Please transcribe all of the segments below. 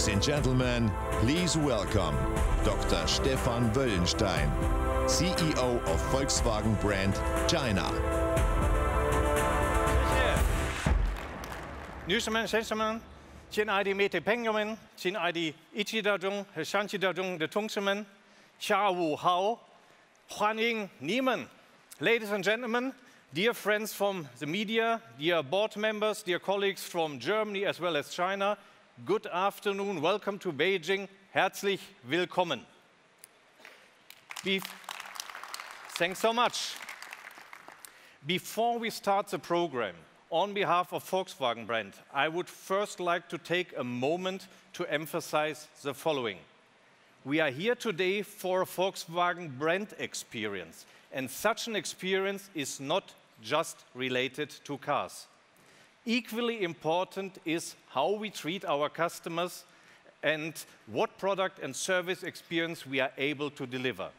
Ladies and gentlemen, please welcome Dr. Stefan Wöllenstein, CEO of Volkswagen brand China. Newsmen, gentlemen, Chin ID Mete Penguin, Chin ID Ichidadung, Shanchidadung, the Tungshmen, Xia Wu Hao, Huan Ying Niemen. Ladies and gentlemen, dear friends from the media, dear board members, dear colleagues from Germany as well as China, good afternoon, welcome to Beijing, herzlich willkommen. Thanks so much. Before we start the program, on behalf of Volkswagen brand, I would first like to take a moment to emphasize the following. We are here today for a Volkswagen brand experience, and such an experience is not just related to cars. Equally important is how we treat our customers and what product and service experience we are able to deliver.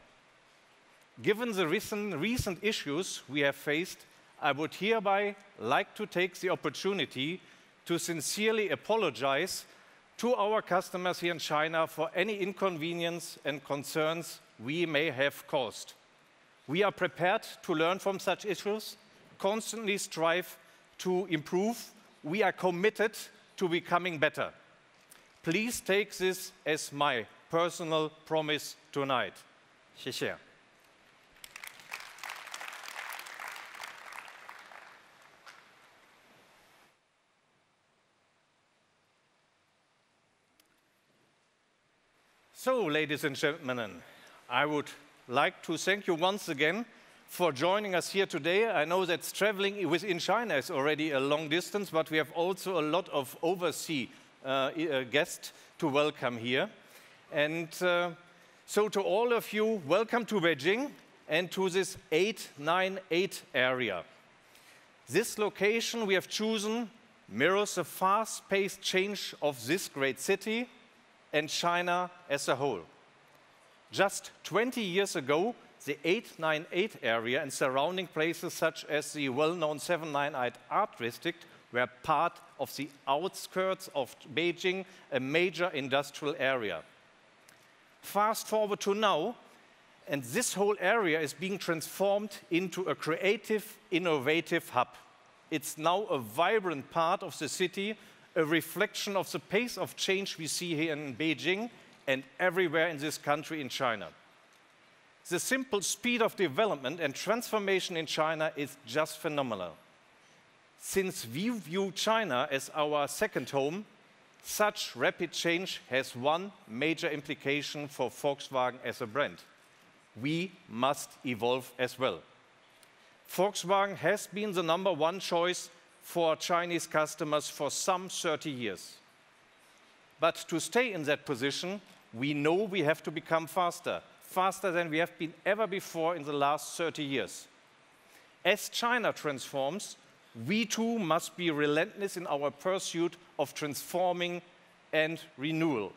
Given the recent issues we have faced, I would hereby like to take the opportunity to sincerely apologize to our customers here in China for any inconvenience and concerns we may have caused. We are prepared to learn from such issues, constantly strive to improve. We are committed to becoming better. Please take this as my personal promise tonight. 谢谢. So, ladies and gentlemen, I would like to thank you once again for joining us here today. I know that traveling within China is already a long distance, but we have also a lot of overseas guests to welcome here. And so to all of you, welcome to Beijing and to this 898 area. This location we have chosen mirrors the fast-paced change of this great city and China as a whole. Just 20 years ago, the 898 area and surrounding places such as the well-known 798 Art District were part of the outskirts of Beijing, a major industrial area. Fast forward to now, and this whole area is being transformed into a creative, innovative hub. It's now a vibrant part of the city, a reflection of the pace of change we see here in Beijing and everywhere in this country in China. The simple speed of development and transformation in China is just phenomenal. Since we view China as our second home, such rapid change has one major implication for Volkswagen as a brand. We must evolve as well. Volkswagen has been the #1 choice for Chinese customers for some 30 years. But to stay in that position, we know we have to become faster than we have been ever before in the last 30 years. As China transforms, we too must be relentless in our pursuit of transforming and renewal.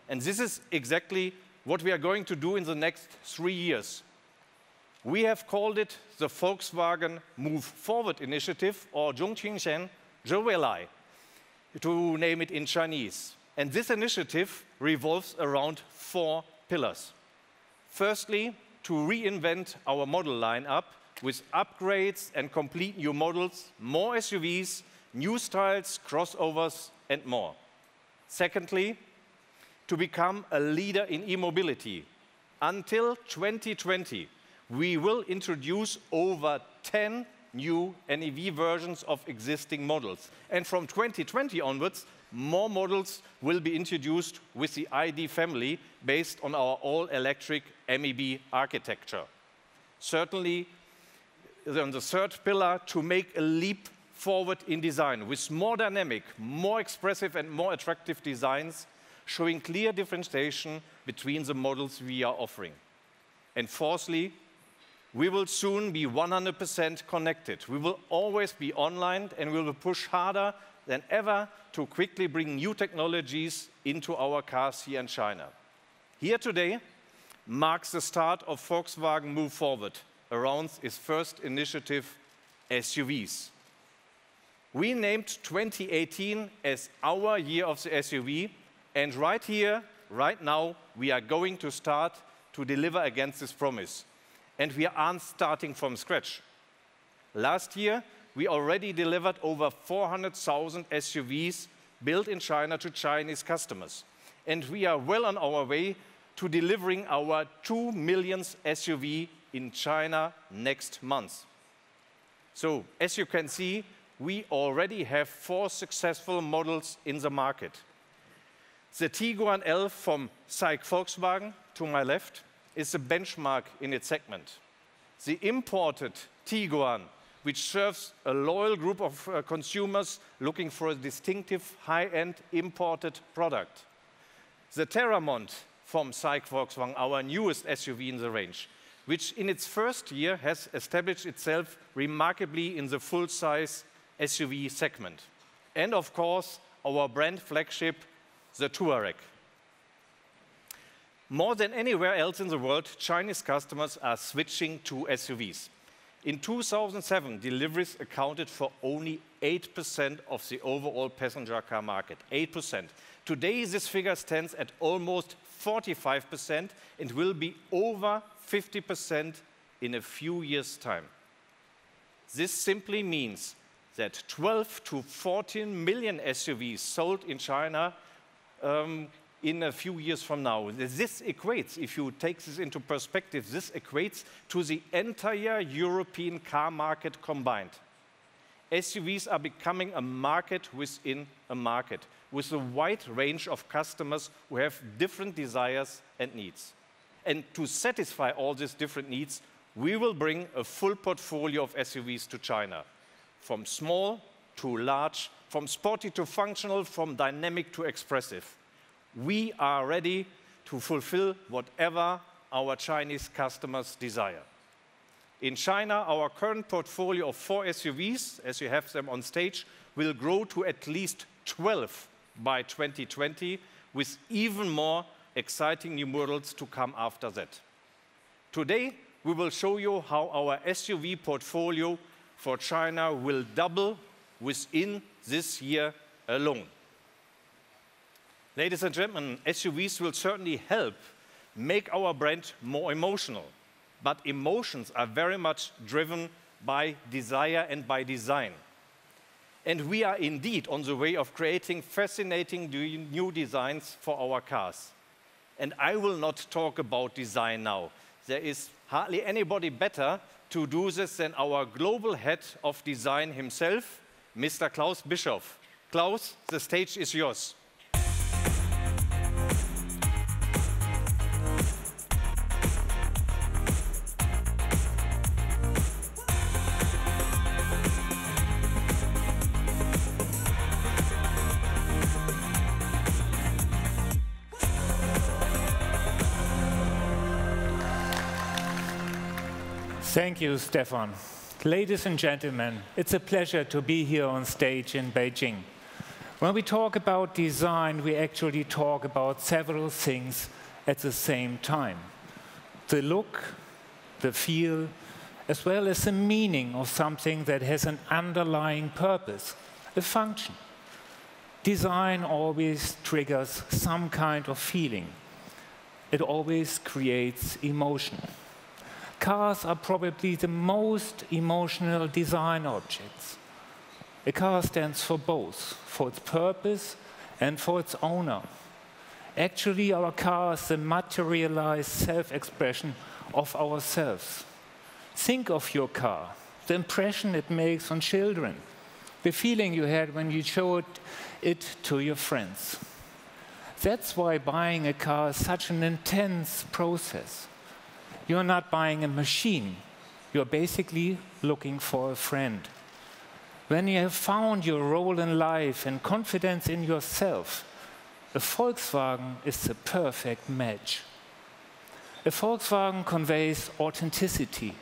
And this is exactly what we are going to do in the next 3 years. We have called it the Volkswagen Move Forward Initiative, or Zhongqingxian Zhouweilai, to name it in Chinese. And this initiative revolves around 4 pillars. Firstly, to reinvent our model lineup with upgrades and complete new models, more SUVs, new styles, crossovers, and more. Secondly, to become a leader in e-mobility. Until 2020, we will introduce over 10 new NEV versions of existing models. And from 2020 onwards, more models will be introduced with the ID family based on our all-electric MEB architecture. Certainly, on the third pillar, to make a leap forward in design with more dynamic, more expressive and more attractive designs, showing clear differentiation between the models we are offering. And fourthly, we will soon be 100% connected. We will always be online, and we will push harder than ever to quickly bring new technologies into our cars here in China. Here today marks the start of Volkswagen Move Forward around its first initiative, SUVs. We named 2018 as our year of the SUV, And right here, right now, we are going to start to deliver against this promise. And we aren't starting from scratch. Last year, we already delivered over 400,000 SUVs built in China to Chinese customers. And we are well on our way to delivering our 2 millionth SUV in China next month. So, as you can see, we already have 4 successful models in the market. The Tiguan L from SAIC Volkswagen, to my left, is a benchmark in its segment. The imported Tiguan, which serves a loyal group of consumers looking for a distinctive, high-end imported product. The Terramont from SAIC Volkswagen, our newest SUV in the range, which in its first year has established itself remarkably in the full-size SUV segment. And of course, our brand flagship, the Touareg. More than anywhere else in the world, Chinese customers are switching to SUVs. In 2007, deliveries accounted for only 8% of the overall passenger car market, 8%. Today, this figure stands at almost 45% and will be over 50% in a few years' time. This simply means that 12 to 14 million SUVs sold in China in a few years from now. This equates, if you take this into perspective, this equates to the entire European car market combined. SUVs are becoming a market within a market, with a wide range of customers who have different desires and needs. And to satisfy all these different needs, we will bring a full portfolio of SUVs to China, from small to large, from sporty to functional, from dynamic to expressive. We are ready to fulfill whatever our Chinese customers desire. In China, our current portfolio of 4 SUVs, as you have them on stage, will grow to at least 12 by 2020, with even more exciting new models to come after that. Today, we will show you how our SUV portfolio for China will double within this year alone. Ladies and gentlemen, SUVs will certainly help make our brand more emotional. But emotions are very much driven by desire and by design. And we are indeed on the way of creating fascinating new designs for our cars. And I will not talk about design now. There is hardly anybody better to do this than our global head of design himself, Mr. Klaus Bischoff. Klaus, the stage is yours. Thank you, Stefan. Ladies and gentlemen, it's a pleasure to be here on stage in Beijing. When we talk about design, we actually talk about several things at the same time. The look, the feel, as well as the meaning of something that has an underlying purpose, a function. Design always triggers some kind of feeling. It always creates emotion. Cars are probably the most emotional design objects. A car stands for both, for its purpose and for its owner. Actually, our car is the materialized self-expression of ourselves. Think of your car, the impression it makes on children, the feeling you had when you showed it to your friends. That's why buying a car is such an intense process. You're not buying a machine. You're basically looking for a friend. When you have found your role in life and confidence in yourself, a Volkswagen is the perfect match. A Volkswagen conveys authenticity.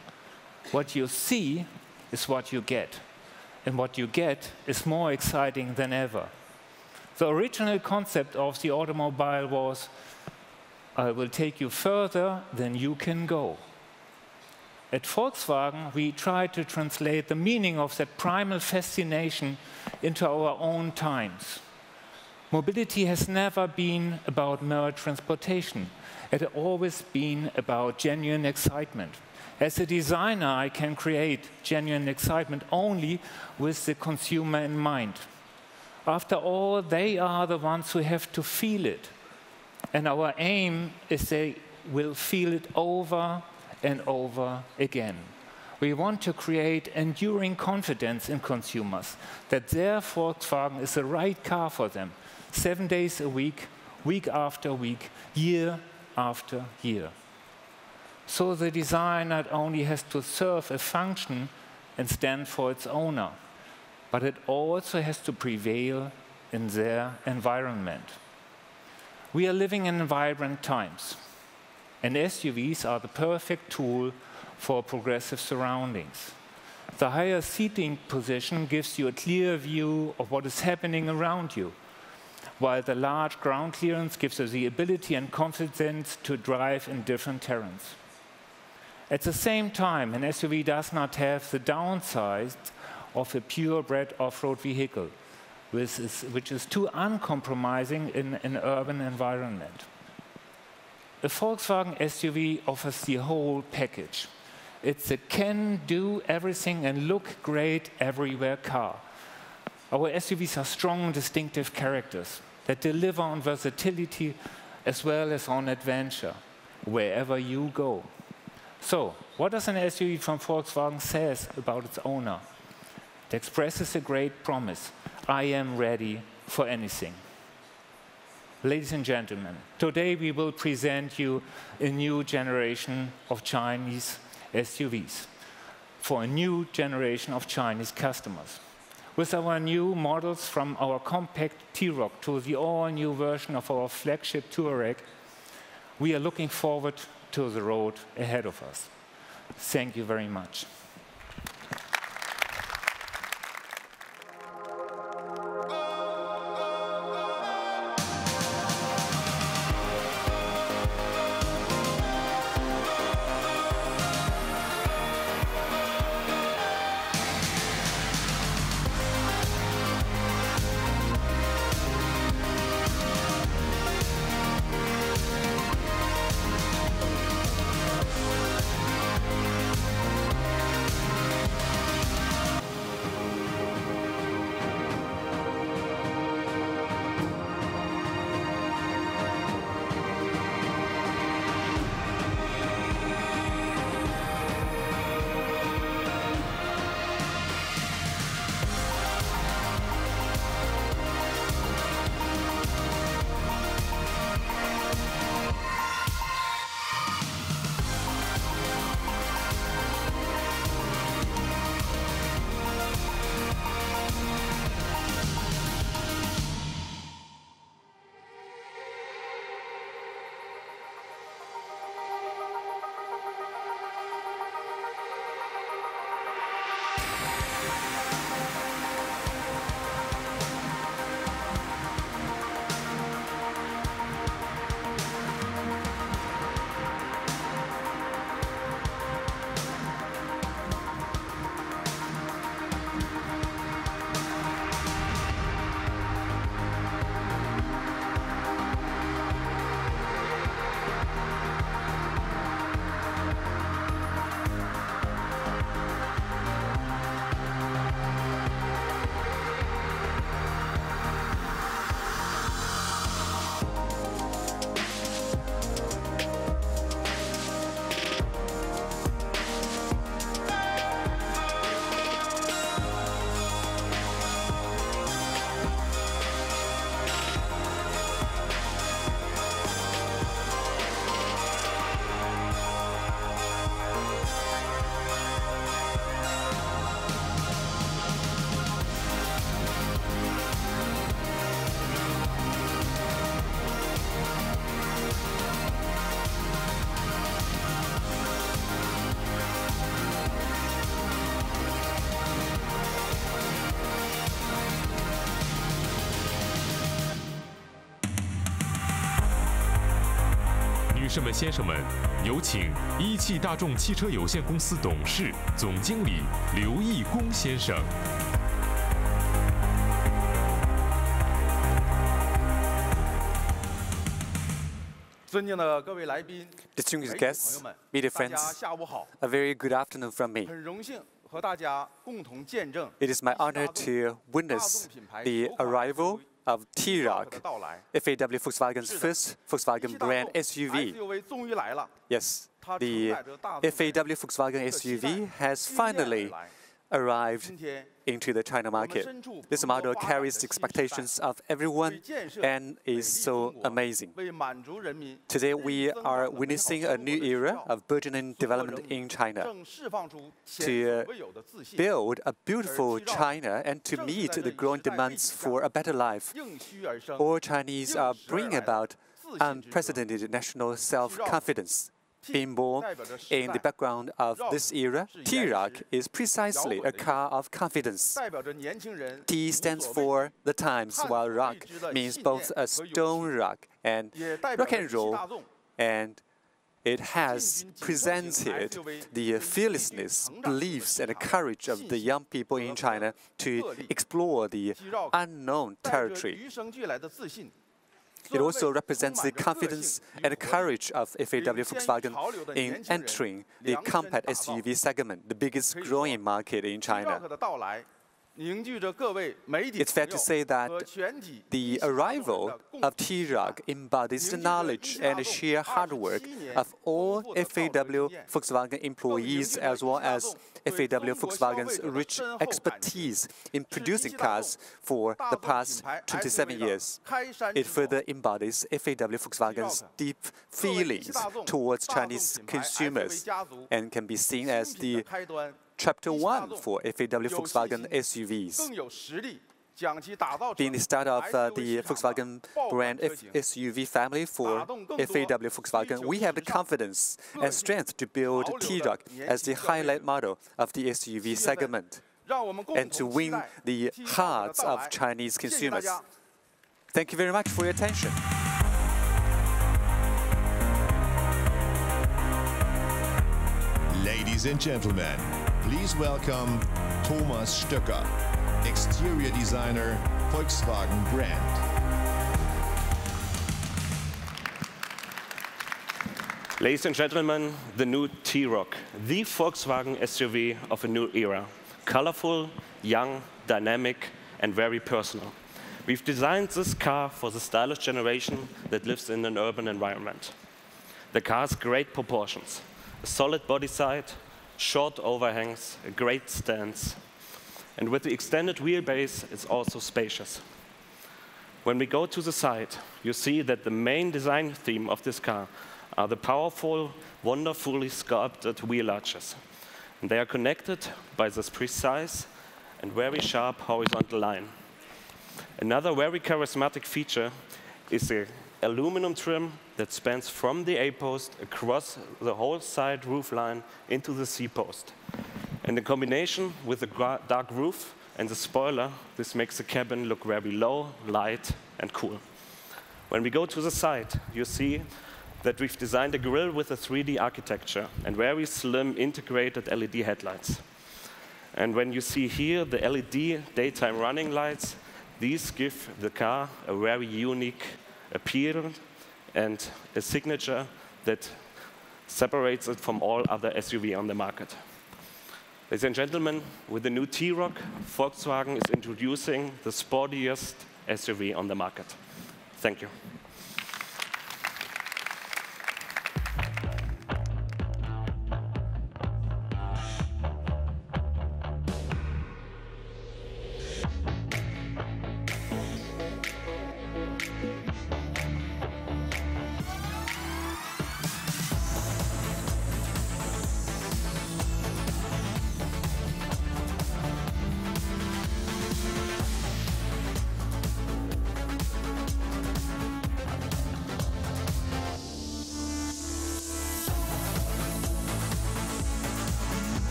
What you see is what you get. And what you get is more exciting than ever. The original concept of the automobile was, I will take you further than you can go. At Volkswagen, we try to translate the meaning of that primal fascination into our own times. Mobility has never been about mere transportation. It has always been about genuine excitement. As a designer, I can create genuine excitement only with the consumer in mind. After all, they are the ones who have to feel it. And our aim is they will feel it over and over again. We want to create enduring confidence in consumers that their Volkswagen is the right car for them, 7 days a week, week after week, year after year. So the design not only has to serve a function and stand for its owner, but it also has to prevail in their environment. We are living in vibrant times, and SUVs are the perfect tool for progressive surroundings. The higher seating position gives you a clear view of what is happening around you, while the large ground clearance gives you the ability and confidence to drive in different terrains. At the same time, an SUV does not have the downside of a purebred off-road vehicle, which is too uncompromising in an urban environment. A Volkswagen SUV offers the whole package. It's a can-do everything and look great everywhere car. Our SUVs are strong, distinctive characters that deliver on versatility as well as on adventure, wherever you go. So, what does an SUV from Volkswagen say about its owner? It expresses a great promise. I am ready for anything. Ladies and gentlemen, today we will present you a new generation of Chinese SUVs for a new generation of Chinese customers. With our new models from our compact T-Roc to the all-new version of our flagship Touareg, we are looking forward to the road ahead of us. Thank you very much.女士们、先生们，有请一汽大众汽车有限公司董事、总经理刘义功先生。Distinguished guests, media friends, a very good afternoon from me. It is my honor to witness the arrival of T-Roc, FAW Volkswagen's first Volkswagen brand SUV. Yes, the FAW Volkswagen SUV has finally arrived into the China market. This model carries the expectations of everyone and is so amazing. Today, we are witnessing a new era of burgeoning development in China. To build a beautiful China and to meet the growing demands for a better life, all Chinese are bringing about unprecedented national self-confidence. Being born in the background of this era, T-Roc is precisely a car of confidence. T stands for the times, while rock means both a stone rock and rock and roll, and it has presented the fearlessness, beliefs, and the courage of the young people in China to explore the unknown territory. It also represents the confidence and the courage of FAW Volkswagen in entering the compact SUV segment, the biggest growing market in China. It's fair to say that the arrival of T-Roc embodies the knowledge and the sheer hard work of all FAW Volkswagen employees, as well as FAW Volkswagen's rich expertise in producing cars for the past 27 years. It further embodies FAW Volkswagen's deep feelings towards Chinese consumers and can be seen as the Chapter 1 for FAW Volkswagen SUVs. Being the start of the Volkswagen brand SUV family for FAW Volkswagen, we have the confidence and strength to build T-Roc as the highlight model of the SUV segment and to win the hearts of Chinese consumers. Thank you very much for your attention. Ladies and gentlemen, please welcome Thomas Stöcker, exterior designer, Volkswagen brand. Ladies and gentlemen, the new T-Roc, the Volkswagen SUV of a new era. Colorful, young, dynamic, and very personal. We've designed this car for the stylish generation that lives in an urban environment. The car has great proportions. A solid body side, short overhangs, a great stance. And with the extended wheelbase, it's also spacious. When we go to the side, you see that the main design theme of this car are the powerful, wonderfully sculpted wheel arches. And they are connected by this precise and very sharp horizontal line. Another very charismatic feature is the aluminum trim that spans from the A-post across the whole side roofline into the C-post. And in combination with the dark roof and the spoiler, this makes the cabin look very low, light, and cool. When we go to the side, you see that we've designed a grille with a 3D architecture and very slim integrated LED headlights. And when you see here the LED daytime running lights, these give the car a very unique appeal and a signature that separates it from all other SUV on the market. Ladies and gentlemen, with the new T-Roc, Volkswagen is introducing the sportiest SUV on the market. Thank you.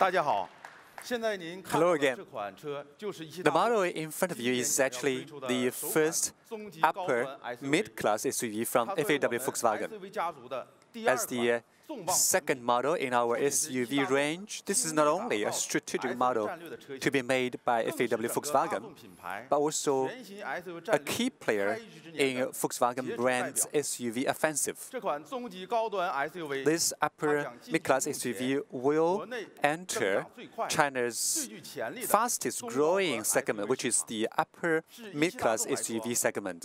Hello again. The model in front of you is actually the first upper mid-class SUV from FAW Volkswagen. As the second model in our SUV range, this is not only a strategic model to be made by FAW Volkswagen, but also a key player in Volkswagen brand's SUV offensive. This upper mid-class SUV will enter China's fastest growing segment, which is the upper mid-class SUV segment.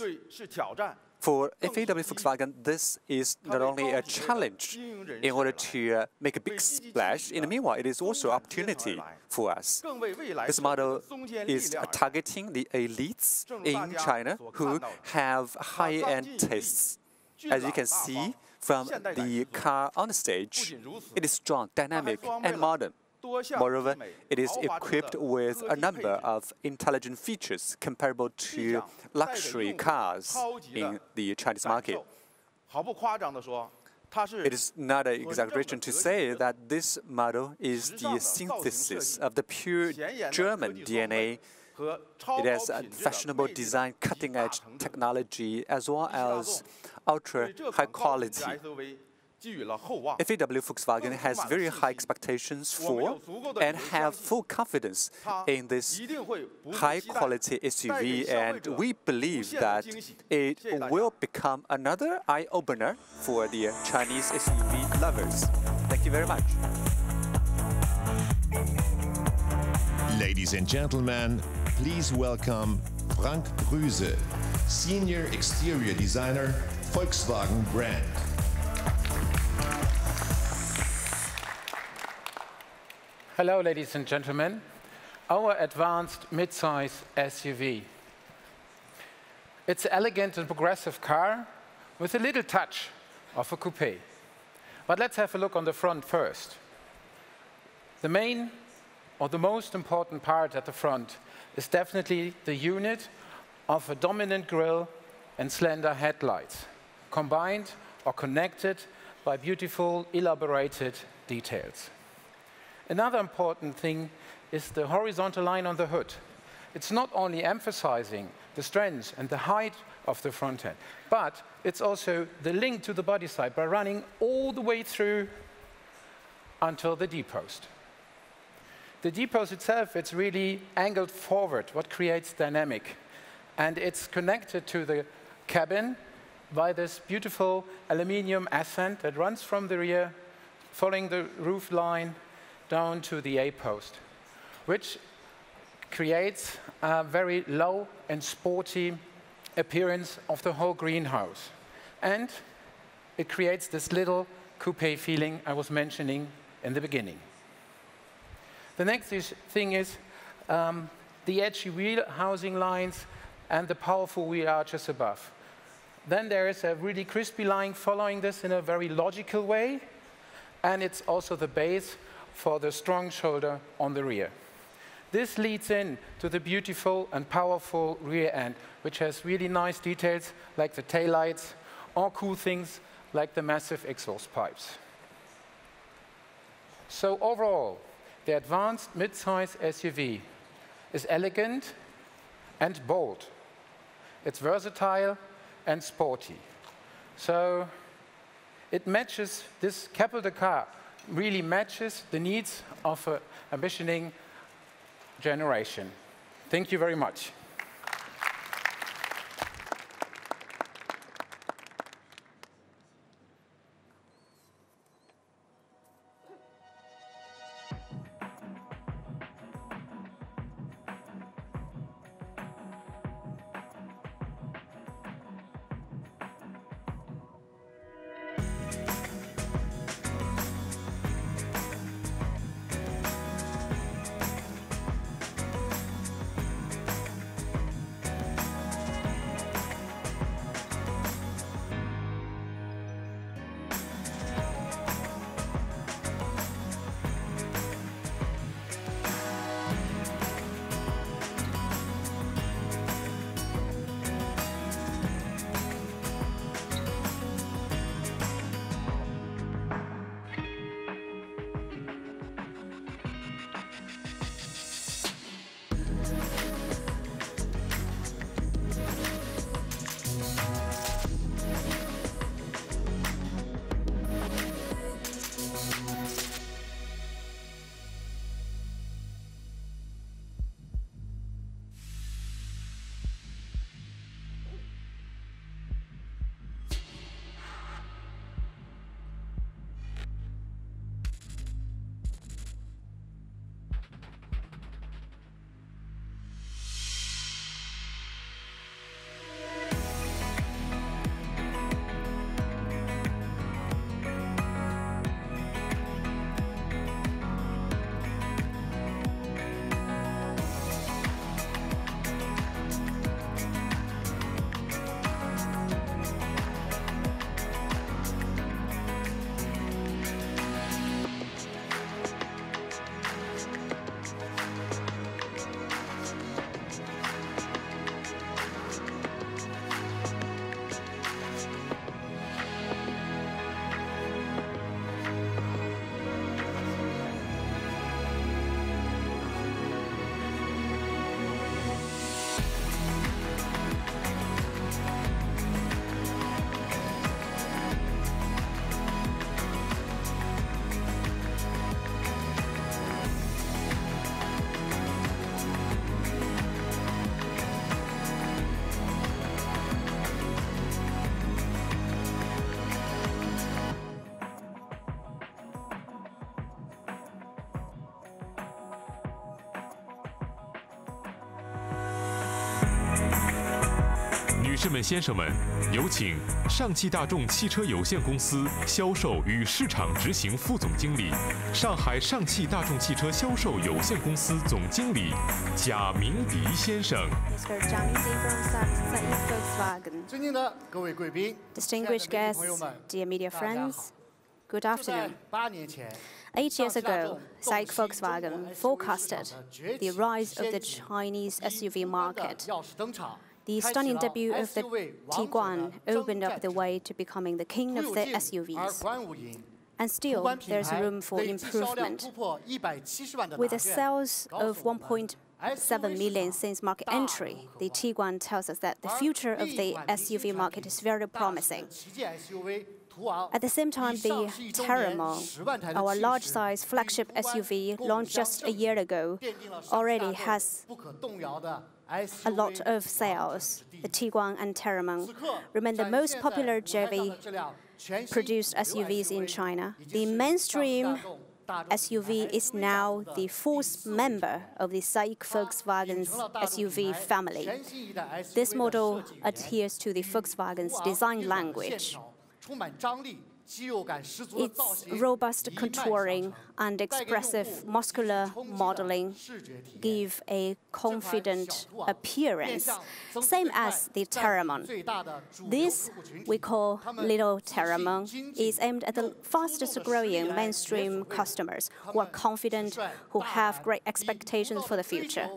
For FAW Volkswagen, this is not only a challenge in order to make a big splash. In the meanwhile, it is also an opportunity for us. This model is targeting the elites in China who have high-end tastes. As you can see from the car on the stage, it is strong, dynamic, and modern. Moreover, it is equipped with a number of intelligent features comparable to luxury cars in the Chinese market. It is not an exaggeration to say that this model is the synthesis of the pure German DNA. It has a fashionable design, cutting-edge technology, as well as ultra-high quality. FAW Volkswagen has very high expectations for and have full confidence in this high-quality SUV, and we believe that it will become another eye-opener for the Chinese SUV lovers. Thank you very much. Ladies and gentlemen, please welcome Frank Brüse, Senior Exterior Designer, Volkswagen brand. Hello, ladies and gentlemen. Our advanced midsize SUV. It's an elegant and progressive car with a little touch of a coupe. But let's have a look on the front first. The main or the most important part at the front is definitely the unit of a dominant grille and slender headlights, combined or connected by beautiful, elaborated details. Another important thing is the horizontal line on the hood. It's not only emphasizing the strength and the height of the front end, but it's also the link to the body side by running all the way through until the D-post. The D-post itself, it's really angled forward, what creates dynamic. And it's connected to the cabin by this beautiful aluminum ascent that runs from the rear, following the roof line, down to the A-post, which creates a very low and sporty appearance of the whole greenhouse. And it creates this little coupe feeling I was mentioning in the beginning. The next thing is the edgy wheel housing lines and the powerful wheel arches above. Then there is a really crispy line following this in a very logical way, and it's also the base for the strong shoulder on the rear. This leads in to the beautiful and powerful rear end, which has really nice details like the taillights or cool things like the massive exhaust pipes. So overall, the advanced midsize SUV is elegant and bold. It's versatile and sporty. So it matches, this capital car really matches the needs of an ambitioning generation. Thank you very much. 女士们、先生们，有请上汽大众汽车有限公司销售与市场执行副总经理、上海上汽大众汽车销售有限公司总经理贾明迪先生。Mr. Zhang Mingdi from Volkswagen. Distinguished guests, dear media friends, good afternoon. 8 years ago, SAIC Volkswagen forecasted the rise of the Chinese SUV market. The stunning debut of the Tiguan opened up the way to becoming the king of the SUVs. And still, there's room for improvement. With a sales of 1.7 million since market entry, the Tiguan tells us that the future of the SUV market is very promising. At the same time, the T-Roc, our large-size flagship SUV launched just a year ago, already has a lot of sales. The Tiguan and T-Roc remain the most popular JV-produced SUVs in China. The mainstream SUV is now the fourth member of the SAIC Volkswagen's SUV family. This model adheres to the Volkswagen's design language. Its robust contouring and expressive muscular modeling give a confident appearance, same as the T-Roc. This, we call Little T-Roc, is aimed at the fastest-growing mainstream customers who are confident, who have great expectations for the future.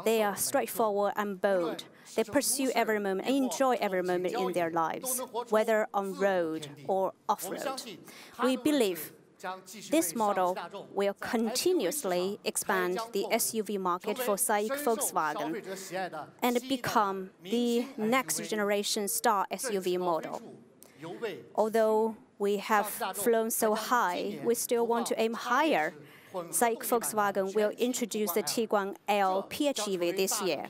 They are straightforward and bold. They pursue every moment and enjoy every moment in their lives, whether on road or off-road. We believe this model will continuously expand the SUV market for SAIC Volkswagen and become the next-generation star SUV model. Although we have flown so high, we still want to aim higher. SAIC Volkswagen will introduce the Tiguan L PHEV this year.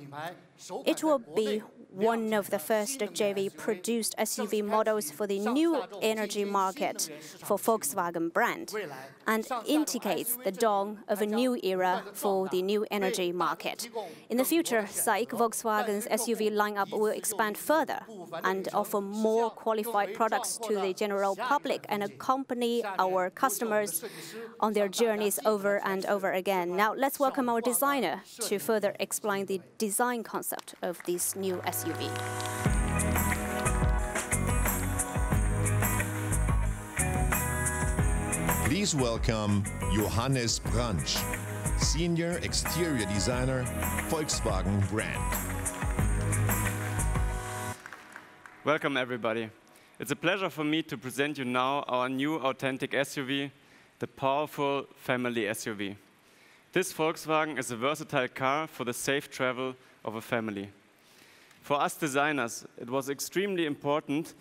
It will be one of the first JV-produced SUV models for the new energy market for Volkswagen brand and indicates the dawn of a new era for the new energy market. In the future, SAIC Volkswagen's SUV lineup will expand further and offer more qualified products to the general public and accompany our customers on their journeys over and over again. Now, let's welcome our designer to further explain the design concept of this new SUV. Please welcome Johannes Branch, Senior Exterior Designer, Volkswagen brand. Welcome, everybody. It's a pleasure for me to present you now our new authentic SUV, the powerful family SUV. This Volkswagen is a versatile car for the safe travel of a family. For us designers, it was extremely important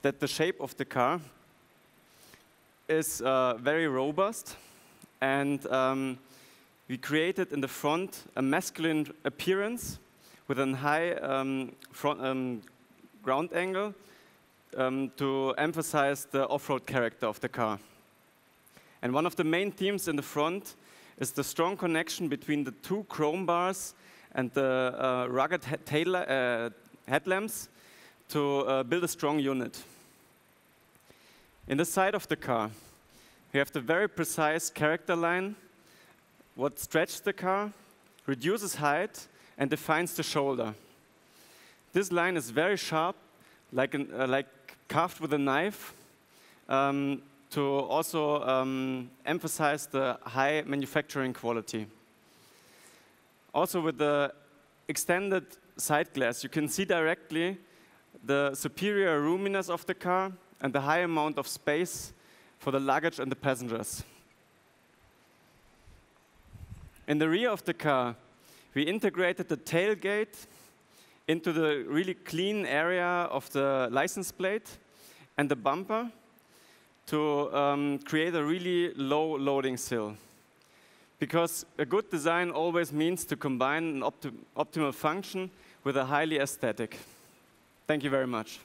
that the shape of the car is very robust, and we created in the front a masculine appearance with a high ground angle to emphasize the off-road character of the car. And one of the main themes in the front is the strong connection between the two chrome bars and the rugged headlamps to build a strong unit. In the side of the car, we have the very precise character line, what stretches the car, reduces height, and defines the shoulder. This line is very sharp, like carved with a knife, to also emphasize the high manufacturing quality. Also, with the extended side glass, you can see directly the superior roominess of the car and the high amount of space for the luggage and the passengers. In the rear of the car, we integrated the tailgate into the really clean area of the license plate and the bumper to create a really low loading sill. Because a good design always means to combine an optimal function with a highly aesthetic. Thank you very much.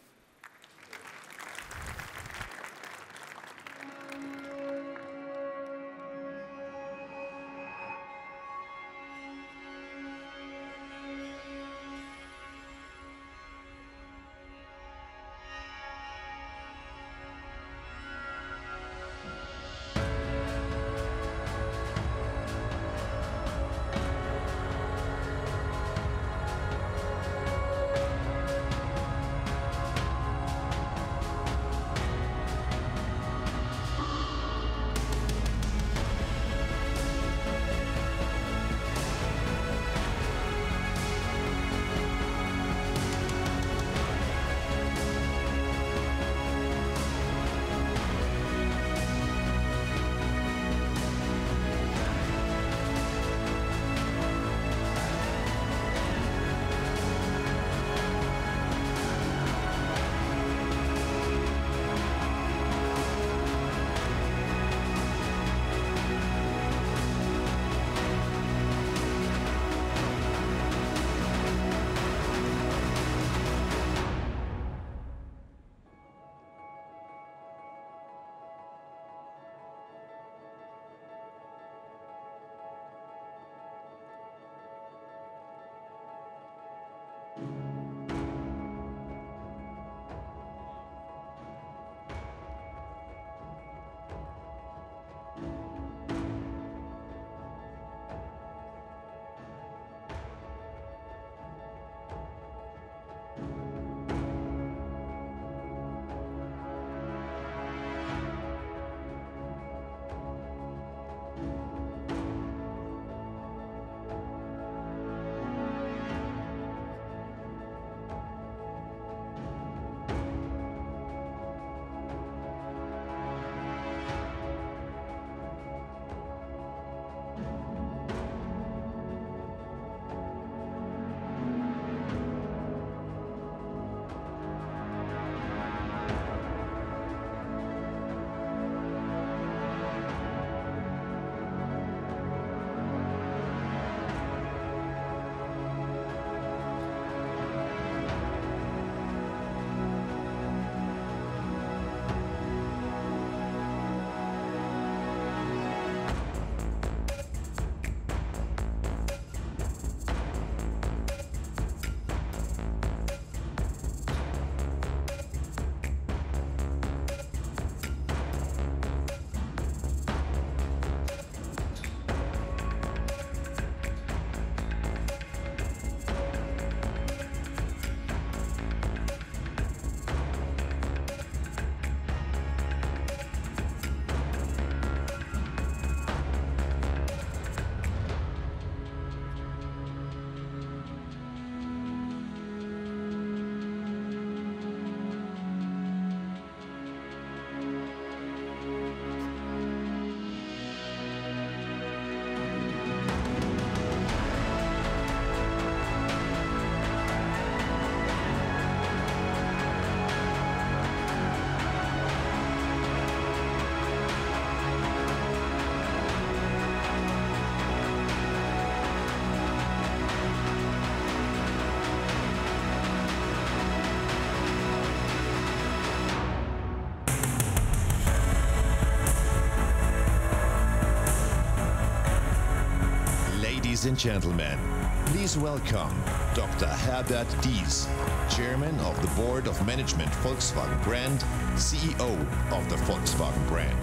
Ladies and gentlemen, please welcome Dr. Herbert Dies, Chairman of the Board of Management Volkswagen brand, CEO of the Volkswagen brand.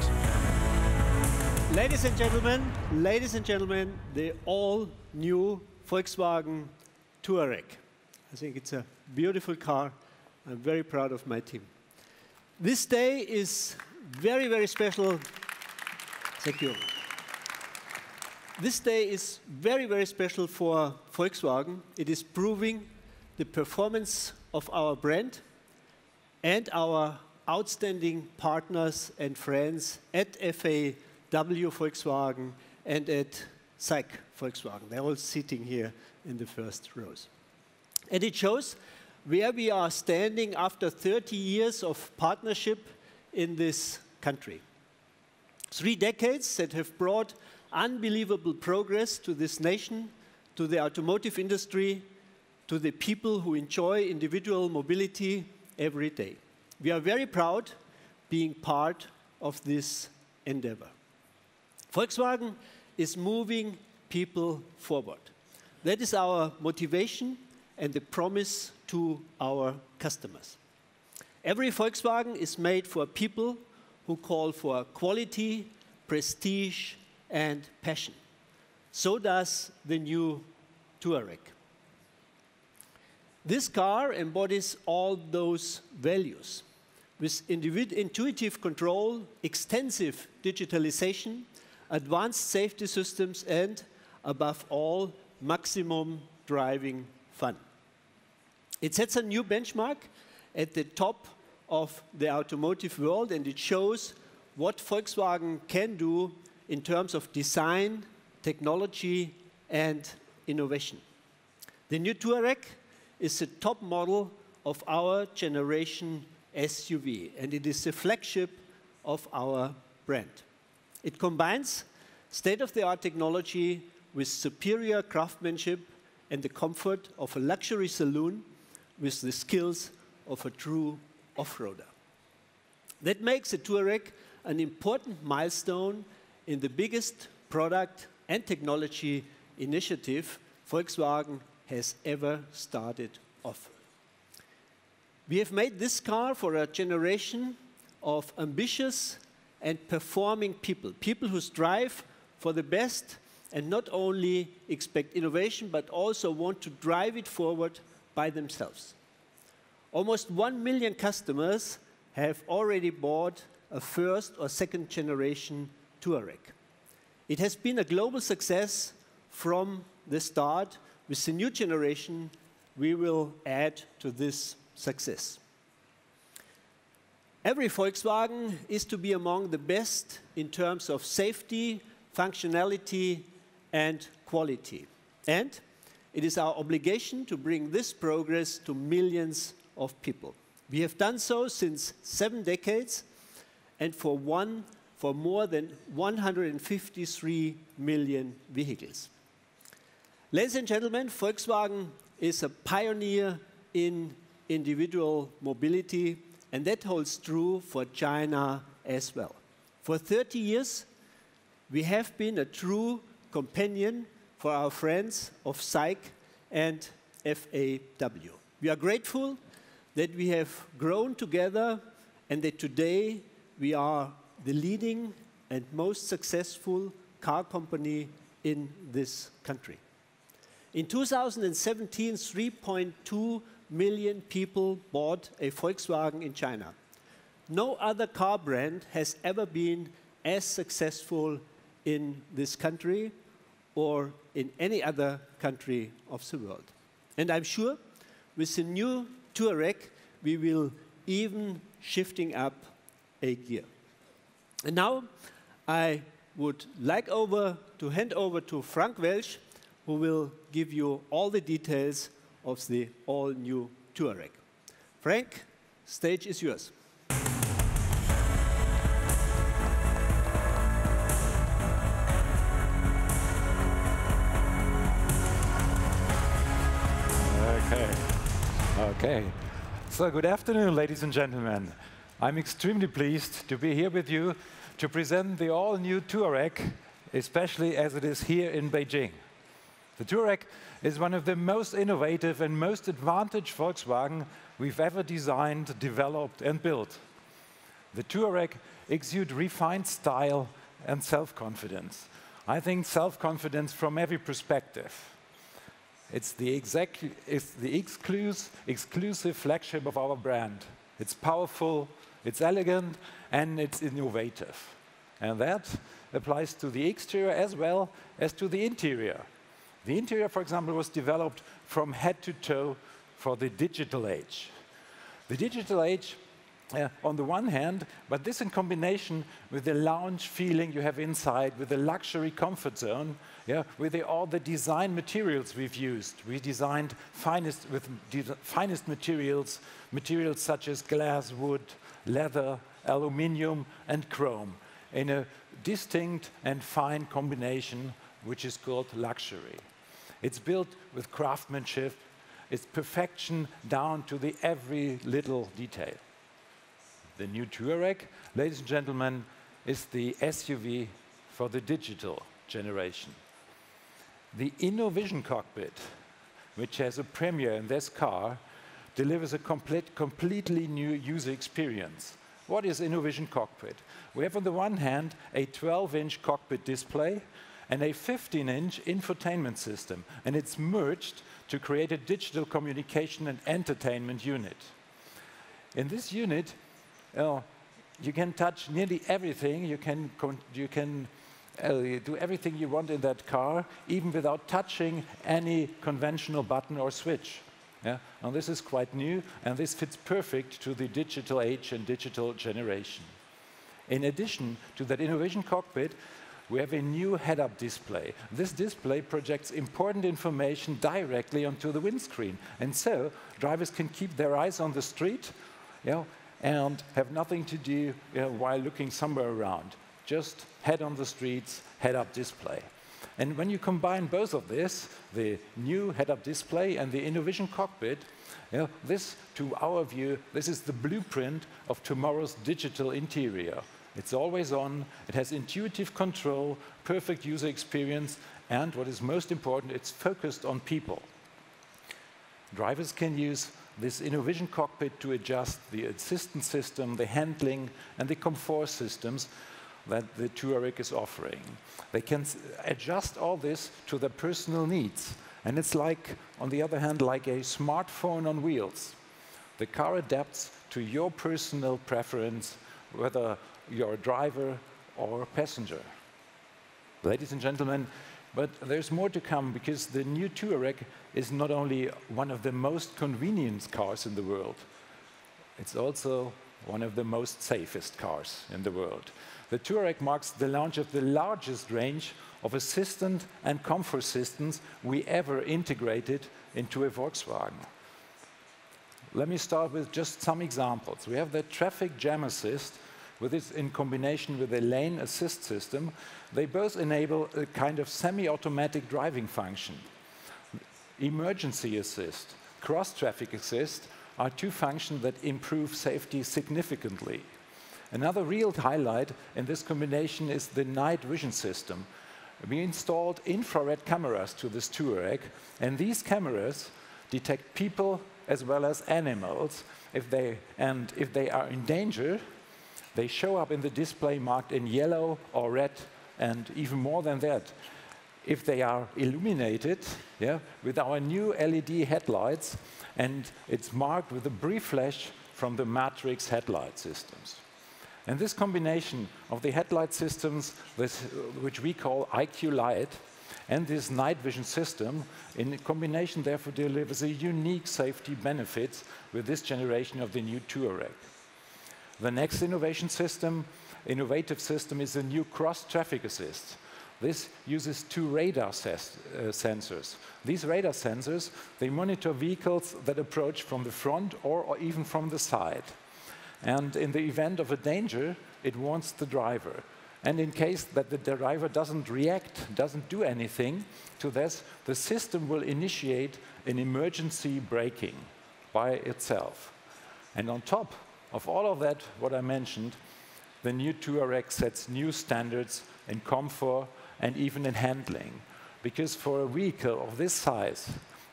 Ladies and gentlemen, the all-new Volkswagen Touareg. I think it's a beautiful car. I'm very proud of my team. This day is very, very special. Thank you. This day is very, very special for Volkswagen. It is proving the performance of our brand and our outstanding partners and friends at FAW Volkswagen and at SAIC Volkswagen. They're all sitting here in the first rows. And it shows where we are standing after 30 years of partnership in this country. 3 decades that have brought unbelievable progress to this nation, to the automotive industry, to the people who enjoy individual mobility every day. We are very proud being part of this endeavor. Volkswagen is moving people forward. That is our motivation and the promise to our customers. Every Volkswagen is made for people who call for quality, prestige, and passion. So does the new Touareg. This car embodies all those values with intuitive control, extensive digitalization, advanced safety systems, and, above all, maximum driving fun. It sets a new benchmark at the top of the automotive world, and it shows what Volkswagen can do in terms of design, technology, and innovation. The new Touareg is the top model of our generation SUV, and it is the flagship of our brand. It combines state-of-the-art technology with superior craftsmanship and the comfort of a luxury saloon with the skills of a true off-roader. That makes the Touareg an important milestone in the biggest product and technology initiative Volkswagen has ever started off. We have made this car for a generation of ambitious and performing people, people who strive for the best and not only expect innovation, but also want to drive it forward by themselves. Almost 1 million customers have already bought a first or second generation Touareg. It has been a global success from the start. With the new generation, we will add to this success. Every Volkswagen is to be among the best in terms of safety, functionality, and quality. And it is our obligation to bring this progress to millions of people. We have done so since 7 decades, and for more than 153 million vehicles. Ladies and gentlemen, Volkswagen is a pioneer in individual mobility, and that holds true for China as well. For 30 years, we have been a true companion for our friends of SAIC and FAW. We are grateful that we have grown together and that today we are the leading and most successful car company in this country. In 2017, 3.2 million people bought a Volkswagen in China. No other car brand has ever been as successful in this country or in any other country of the world. And I'm sure with the new Touareg, we will even shifting up a gear. And now I would like to hand over to Frank Welsch, who will give you all the details of the all-new Touareg. Frank, stage is yours. Okay. So good afternoon, ladies and gentlemen. I'm extremely pleased to be here with you to present the all-new Touareg, especially as it is here in Beijing. The Touareg is one of the most innovative and most advantaged Volkswagen we've ever designed, developed, and built. The Touareg exudes refined style and self-confidence. I think self-confidence from every perspective. It's the exclusive flagship of our brand. It's powerful, it's elegant, and it's innovative. And that applies to the exterior as well as to the interior. The interior, for example, was developed from head to toe for the digital age. The digital age, on the one hand, but this in combination with the lounge feeling you have inside, with the luxury comfort zone, with all the design materials we've used. We designed finest materials, materials such as glass, wood, leather, aluminium, and chrome, in a distinct and fine combination, which is called luxury. It's built with craftsmanship. It's perfection down to the every little detail. The new Touareg, ladies and gentlemen, is the SUV for the digital generation. The Innovision Cockpit, which has a premiere in this car, delivers a completely new user experience. What is Innovision Cockpit? We have on the one hand a 12-inch cockpit display and a 15-inch infotainment system, and it's merged to create a digital communication and entertainment unit. In this unit, you can touch nearly everything. You can do everything you want in that car, even without touching any conventional button or switch. And this is quite new, and this fits perfect to the digital age and digital generation. In addition to that Innovision Cockpit, we have a new head-up display. This display projects important information directly onto the windscreen, and so drivers can keep their eyes on the street, and have nothing to do while looking somewhere around. Just head on the streets, head-up display. And when you combine both of this, the new head-up display and the Innovision Cockpit, this, to our view, this is the blueprint of tomorrow's digital interior. It's always on, it has intuitive control, perfect user experience, and what is most important, it's focused on people. Drivers can use this Innovision Cockpit to adjust the assistance system, the handling, and the comfort systems that the Touareg is offering. They can adjust all this to their personal needs. And it's like, on the other hand, like a smartphone on wheels. The car adapts to your personal preference, whether you're a driver or a passenger. Ladies and gentlemen, but there's more to come, because the new Touareg is not only one of the most convenient cars in the world, it's also one of the most safest cars in the world. The Touareg marks the launch of the largest range of assistant and comfort systems we ever integrated into a Volkswagen. Let me start with just some examples. We have the traffic jam assist, with this in combination with the lane assist system. They both enable a kind of semi-automatic driving function. Emergency assist, cross-traffic assist are two functions that improve safety significantly. Another real highlight in this combination is the night vision system. We installed infrared cameras to this Touareg, and these cameras detect people as well as animals. If they are in danger, they show up in the display marked in yellow or red, and even more than that, if they are illuminated with our new LED headlights, and it's marked with a brief flash from the Matrix headlight systems. And this combination of the headlight systems, which we call IQ Light, and this night vision system, in combination therefore delivers a unique safety benefits with this generation of the new Touareg. The next innovative system is the new cross-traffic assist. This uses two radar sensors. These radar sensors, they monitor vehicles that approach from the front or even from the side. And in the event of a danger, it warns the driver. And in case that the driver doesn't react, doesn't do anything to this, the system will initiate an emergency braking by itself. And on top of all of that, what I mentioned, the new Touareg sets new standards in comfort and even in handling, because for a vehicle of this size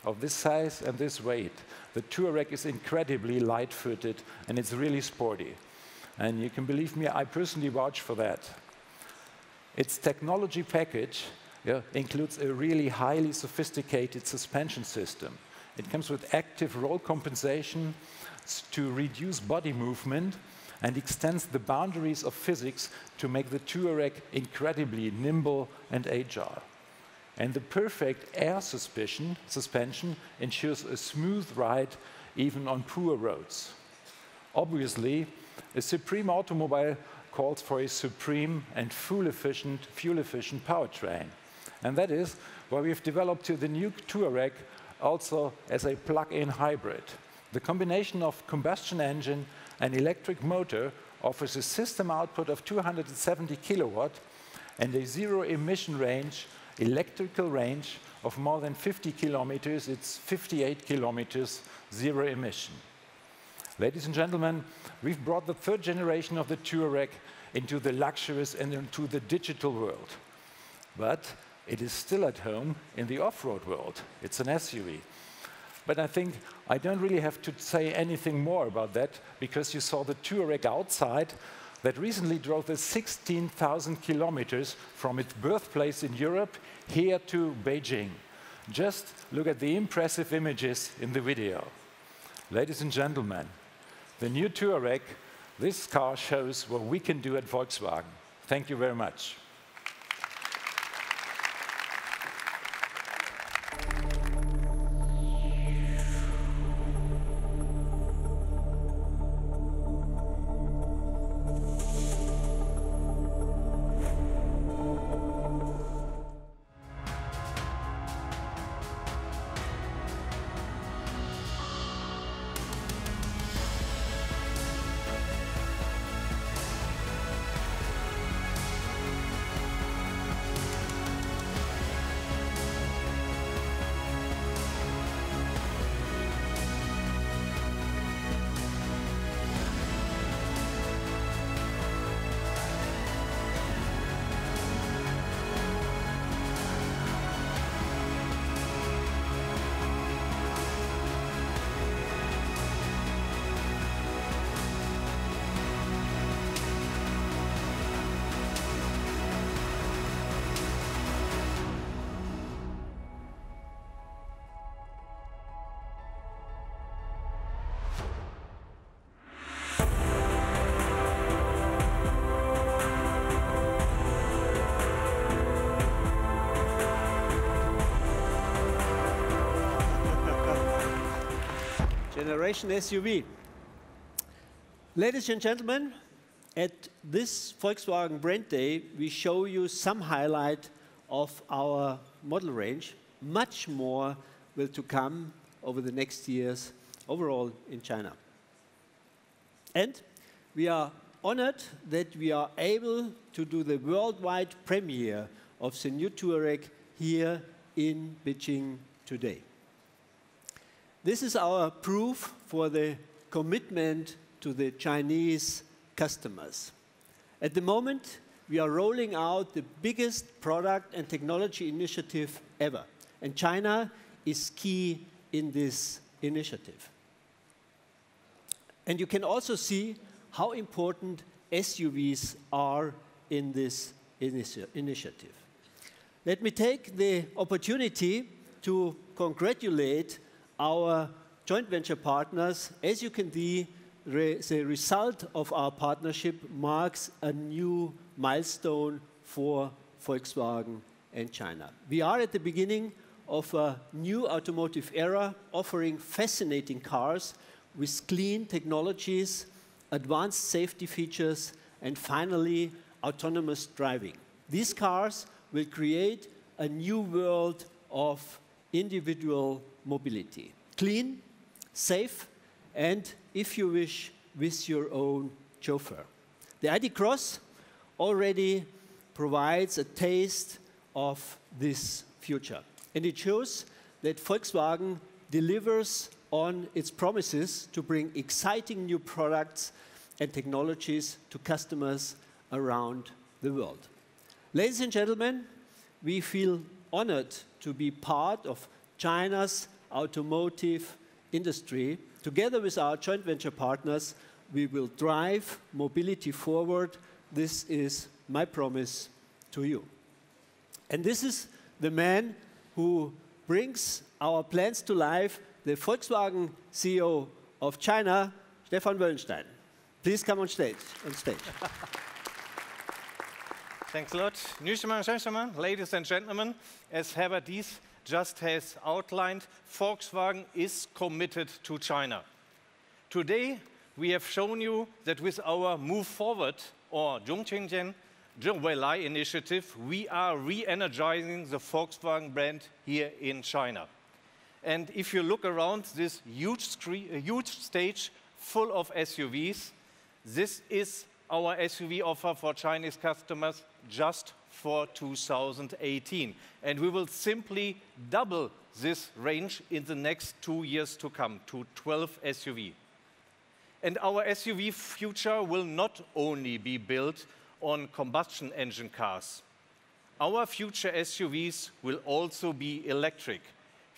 and this weight, the Touareg is incredibly light-footed and it's really sporty. And you can believe me, I personally vouch for that. Its technology package includes a really highly sophisticated suspension system. It comes with active roll compensation to reduce body movement and extends the boundaries of physics to make the Touareg incredibly nimble and agile. And the perfect air suspension ensures a smooth ride even on poor roads. Obviously, a supreme automobile calls for a supreme and fuel-efficient powertrain. And that is why we've developed the new Touareg also as a plug-in hybrid. The combination of combustion engine and electric motor offers a system output of 270 kilowatt and a zero-emission range, electrical range of more than 50 kilometers. It's 58 kilometers, zero emission. Ladies and gentlemen, we've brought the third generation of the Touareg into the luxurious and into the digital world. But it is still at home in the off-road world. It's an SUV. But I think I don't really have to say anything more about that, because you saw the Touareg outside that recently drove the 16,000 kilometers from its birthplace in Europe here to Beijing. Just look at the impressive images in the video. Ladies and gentlemen, the new Touareg, this car shows what we can do at Volkswagen. Thank you very much. Generation SUV. Ladies and gentlemen, at this Volkswagen Brand Day, we show you some highlight of our model range. Much more will to come over the next years overall in China. And we are honored that we are able to do the worldwide premiere of the new Touareg here in Beijing today. This is our proof for the commitment to the Chinese customers. At the moment, we are rolling out the biggest product and technology initiative ever. And China is key in this initiative. And you can also see how important SUVs are in this initiative. Let me take the opportunity to congratulate our joint venture partners. As you can see, the result of our partnership marks a new milestone for Volkswagen and China. We are at the beginning of a new automotive era, offering fascinating cars with clean technologies, advanced safety features, and finally, autonomous driving. These cars will create a new world of individual mobility. Clean, safe, and, if you wish, with your own chauffeur. The ID. Cross already provides a taste of this future. And it shows that Volkswagen delivers on its promises to bring exciting new products and technologies to customers around the world. Ladies and gentlemen, we feel honored to be part of China's automotive industry. Together with our joint venture partners, we will drive mobility forward. This is my promise to you. And this is the man who brings our plans to life, the Volkswagen CEO of China, Stefan Wöllenstein. Please come on stage. Thanks a lot. Gentlemen, ladies and gentlemen, as Herbert Diess just has outlined, Volkswagen is committed to China. Today, we have shown you that with our Move Forward or Zhongqingjian Zhongweilai initiative, we are re-energizing the Volkswagen brand here in China. And if you look around this huge stage full of SUVs, this is our SUV offer for Chinese customers just for 2018. And we will simply double this range in the next 2 years to come to 12 SUV. And our SUV future will not only be built on combustion engine cars. Our future SUVs will also be electric,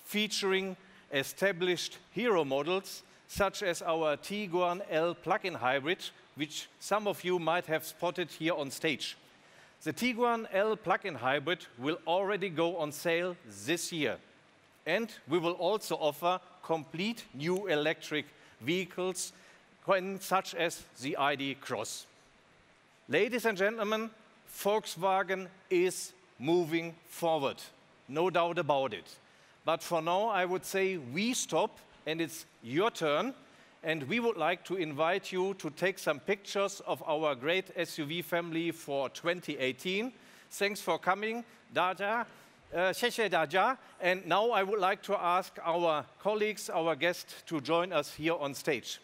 featuring established hero models such as our Tiguan L plug-in hybrid, which some of you might have spotted here on stage. The Tiguan L plug-in hybrid will already go on sale this year. And we will also offer complete new electric vehicles, such as the ID. Cross. Ladies and gentlemen, Volkswagen is moving forward, no doubt about it. But for now, I would say we stop, and it's your turn. And we would like to invite you to take some pictures of our great SUV family for 2018. Thanks for coming, Daja. And now I would like to ask our colleagues, our guests, to join us here on stage.